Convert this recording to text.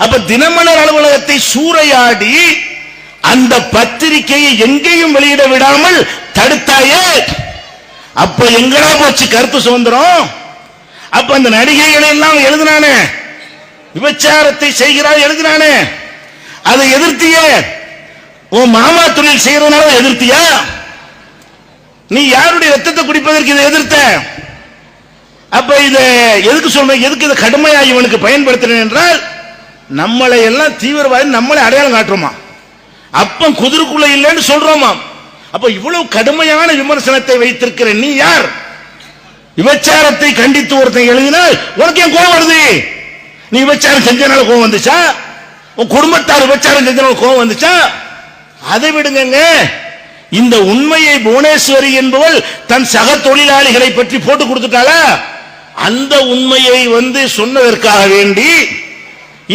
அப்ப தினமலர் அலுவலகத்தை சூறையாடி அந்த பத்திரிகையை எங்கேயும் வெளியிட விடாமல் தடுத்தாயே, அப்ப எங்கடா போச்சு கருத்து சுதந்திரம்? அப்ப அந்த நடிகைகளை எல்லாம் எழுதினானே, விபச்சாரத்தை செய்கிறார் எழுதினானே, அதை எதிர்த்திய உன் மாமா தொழில் செய்யறதுனால எதிர்த்தியா? நீ யாருடைய ரத்தத்தை குடிப்பதற்கு இதை எதிர்த்த? அப்ப இதை எதுக்கு சொல்ற? எதுக்கு இதை கடுமையா இவனுக்கு பயன்படுத்தினேன் என்றால், நம்மளை எல்லாம் தீவிரவாதி நம்மளை அடையாளம் காட்டுறோமா, அப்ப குதிரைக்குள்ள இல்லைன்னு சொல்றோமா. அப்ப இவ்வளவு கடுமையான விமர்சனத்தை வைத்திருக்கிற நீ யார்? விபச்சாரத்தை கண்டித்து ஒருத்தன் எழுதினால் உனக்கு ஏன் கோவம் வருது? நீ விபச்சாரம் செஞ்சனால கோவம் வந்துச்சா? உன் குடும்பத்தார் விபச்சாரம் செஞ்சனால கோவம் வந்துச்சா? அதை விடுங்க. இந்த உண்மையை புவனேஸ்வரி என்பவள் தன் சக தொழிலாளிகளை பற்றி போட்டு கொடுத்துட்டாளா? அந்த உண்மையை சொன்னதற்காக வேண்டி